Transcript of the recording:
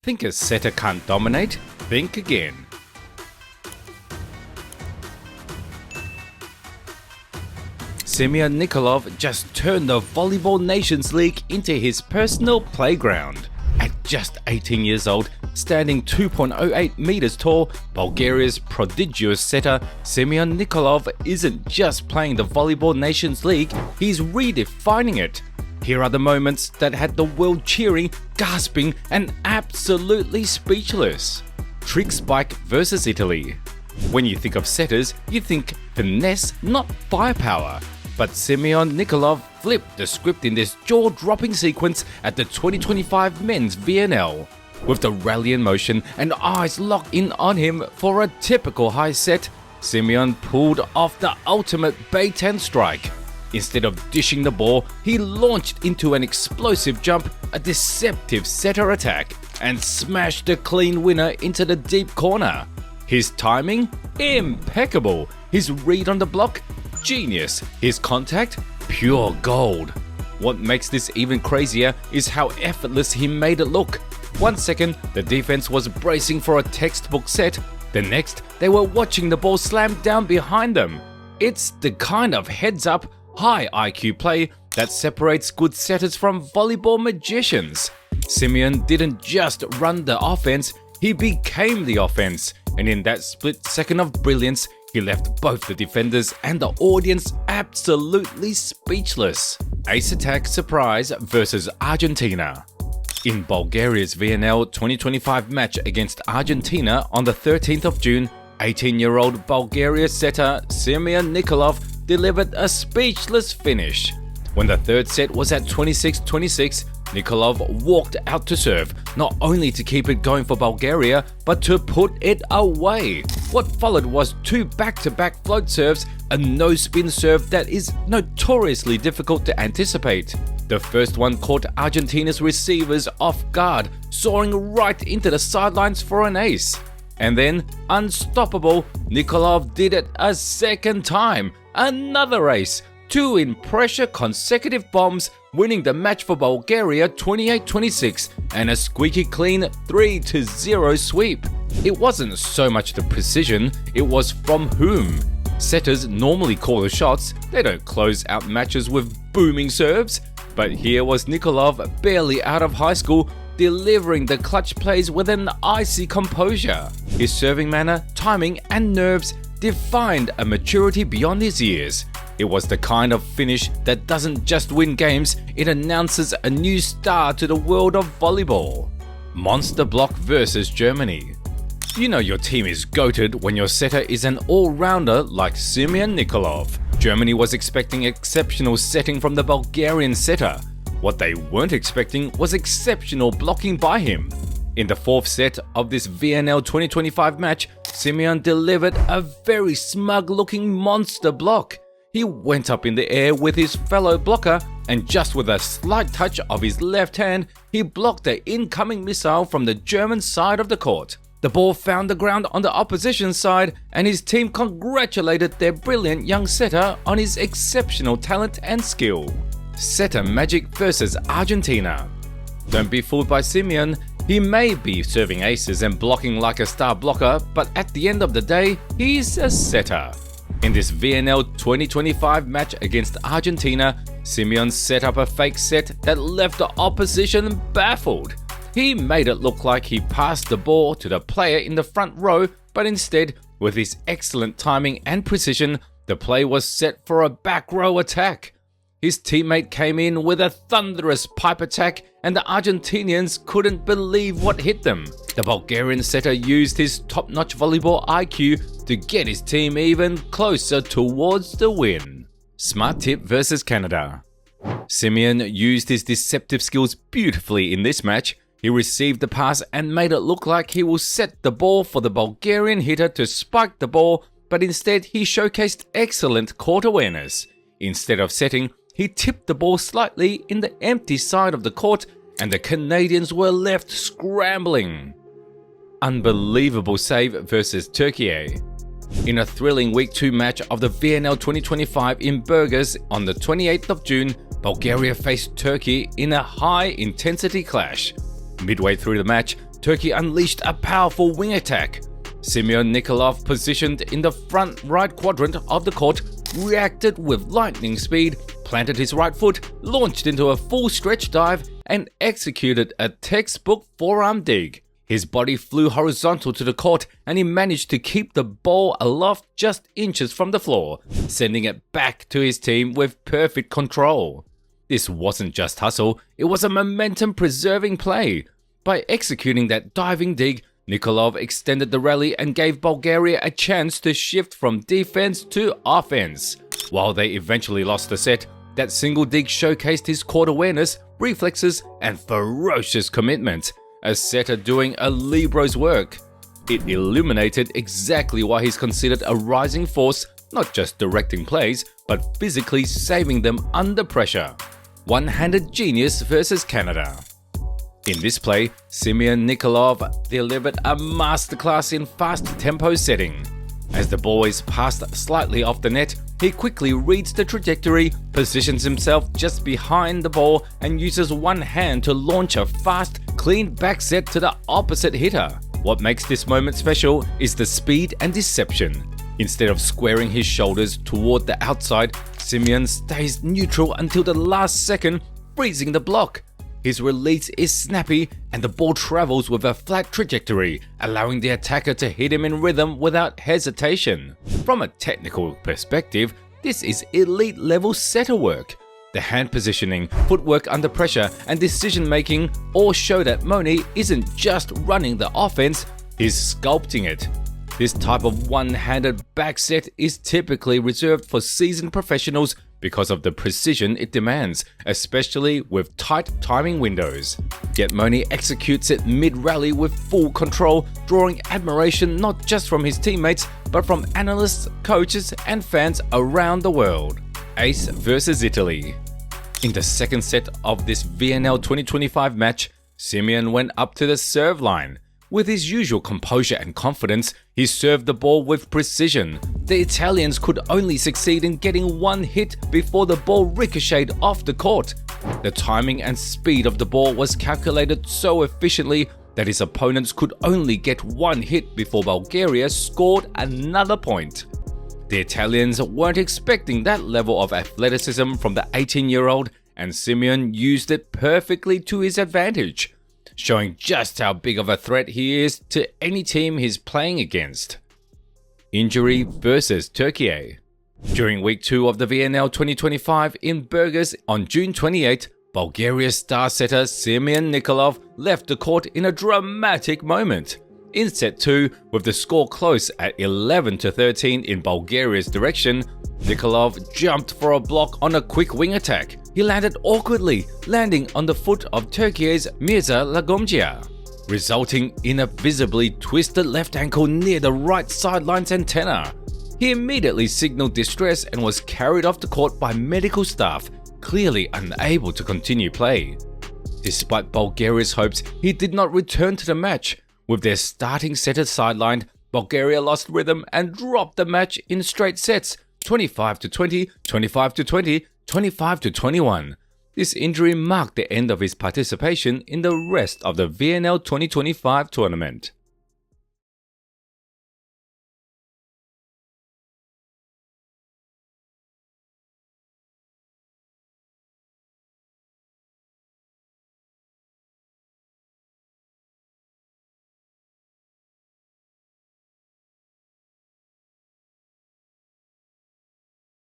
Think a setter can't dominate? Think again. Simeon Nikolov just turned the Volleyball Nations League into his personal playground. At just 18 years old, standing 2.08 meters tall, Bulgaria's prodigious setter Simeon Nikolov isn't just playing the Volleyball Nations League, he's redefining it. Here are the moments that had the world cheering, gasping, and absolutely speechless. Trick spike versus Italy. When you think of setters, you think finesse, not firepower. But Simeon Nikolov flipped the script in this jaw-dropping sequence at the 2025 men's VNL. With the rally in motion and eyes locked in on him for a typical high set, Simeon pulled off the ultimate bait and strike. Instead of dishing the ball, he launched into an explosive jump, a deceptive setter attack, and smashed a clean winner into the deep corner. His timing? Impeccable. His read on the block? Genius. His contact? Pure gold. What makes this even crazier is how effortless he made it look. 1 second, the defense was bracing for a textbook set. The next, they were watching the ball slam down behind them. It's the kind of heads-up, high IQ play that separates good setters from volleyball magicians. Simeon didn't just run the offense, he became the offense. And in that split second of brilliance, he left both the defenders and the audience absolutely speechless. Ace attack surprise versus Argentina. In Bulgaria's VNL 2025 match against Argentina on the 13th of June, 18-year-old Bulgaria setter Simeon Nikolov delivered a speechless finish. When the third set was at 26-26, Nikolov walked out to serve, not only to keep it going for Bulgaria, but to put it away. What followed was 2 back-to-back float serves, a no-spin serve that is notoriously difficult to anticipate. The first one caught Argentina's receivers off guard, soaring right into the sidelines for an ace. And then, unstoppable, Nikolov did it a second time, another ace. 2 in pressure consecutive bombs, winning the match for Bulgaria 28-26 and a squeaky clean 3-0 sweep. It wasn't so much the precision, it was from whom. Setters normally call the shots, they don't close out matches with booming serves. But here was Nikolov, barely out of high school, delivering the clutch plays with an icy composure. His serving manner, timing, and nerves defined a maturity beyond his years. It was the kind of finish that doesn't just win games, it announces a new star to the world of volleyball. Monster block versus Germany. You know your team is goated when your setter is an all-rounder like Simeon Nikolov. Germany was expecting exceptional setting from the Bulgarian setter. What they weren't expecting was exceptional blocking by him. In the 4th set of this VNL 2025 match, Simeon delivered a very smug-looking monster block. He went up in the air with his fellow blocker, and just with a slight touch of his left hand, he blocked the incoming missile from the German side of the court. The ball found the ground on the opposition side, and his team congratulated their brilliant young setter on his exceptional talent and skill. Setter magic versus Argentina. Don't be fooled by Simeon. He may be serving aces and blocking like a star blocker, but at the end of the day, he's a setter. In this VNL 2025 match against Argentina, Simeon set up a fake set that left the opposition baffled. He made it look like he passed the ball to the player in the front row, but instead, with his excellent timing and precision, the play was set for a back row attack. His teammate came in with a thunderous pipe attack, and the Argentinians couldn't believe what hit them. The Bulgarian setter used his top-notch volleyball IQ to get his team even closer towards the win. Smart tip versus Canada. Simeon used his deceptive skills beautifully in this match. He received the pass and made it look like he will set the ball for the Bulgarian hitter to spike the ball, but instead he showcased excellent court awareness. Instead of setting, he tipped the ball slightly in the empty side of the court, and the Canadians were left scrambling. Unbelievable save versus Turkey. In a thrilling Week 2 match of the VNL 2025 in Burgas on the 28th of June, Bulgaria faced Turkey in a high-intensity clash. Midway through the match, Turkey unleashed a powerful wing attack. Simeon Nikolov, positioned in the front right quadrant of the court, reacted with lightning speed, planted his right foot, launched into a full stretch dive, and executed a textbook forearm dig. His body flew horizontal to the court, and he managed to keep the ball aloft just inches from the floor, sending it back to his team with perfect control. This wasn't just hustle, it was a momentum-preserving play. By executing that diving dig, Nikolov extended the rally and gave Bulgaria a chance to shift from defense to offense. While they eventually lost the set, that single dig showcased his court awareness, reflexes, and ferocious commitment, a setter doing a libero's work. It illuminated exactly why he's considered a rising force, not just directing plays, but physically saving them under pressure. One-handed genius versus Canada. In this play, Simeon Nikolov delivered a masterclass in fast tempo setting. As the ball is passed slightly off the net, he quickly reads the trajectory, positions himself just behind the ball, and uses one hand to launch a fast, clean back set to the opposite hitter. What makes this moment special is the speed and deception. Instead of squaring his shoulders toward the outside, Simeon stays neutral until the last second, freezing the block. His release is snappy and the ball travels with a flat trajectory, allowing the attacker to hit him in rhythm without hesitation. From a technical perspective, this is elite level setter work. The hand positioning, footwork under pressure, and decision-making all show that Moni isn't just running the offense, he's sculpting it. This type of one-handed back set is typically reserved for seasoned professionals because of the precision it demands, especially with tight timing windows. Yet Moni executes it mid-rally with full control, drawing admiration not just from his teammates, but from analysts, coaches, and fans around the world. Ace versus Italy. In the second set of this VNL 2025 match, Simeon went up to the serve line. With his usual composure and confidence, he served the ball with precision. The Italians could only succeed in getting one hit before the ball ricocheted off the court. The timing and speed of the ball was calculated so efficiently that his opponents could only get one hit before Bulgaria scored another point. The Italians weren't expecting that level of athleticism from the 18-year-old, and Simeon used it perfectly to his advantage, showing just how big of a threat he is to any team he's playing against. Injury versus Turkey. During week 2 of the VNL 2025 in Burgas on June 28, Bulgaria's star setter Simeon Nikolov left the court in a dramatic moment. In set 2, with the score close at 11-13 in Bulgaria's direction, Nikolov jumped for a block on a quick wing attack. He landed awkwardly, landing on the foot of Turkey's Mirza Lagomgia, resulting in a visibly twisted left ankle near the right sideline's antenna. He immediately signaled distress and was carried off the court by medical staff, clearly unable to continue play. Despite Bulgaria's hopes, he did not return to the match. With their starting setter sidelined, Bulgaria lost rhythm and dropped the match in straight sets, 25-20, 25-20, 25-21. This injury marked the end of his participation in the rest of the VNL 2025 tournament.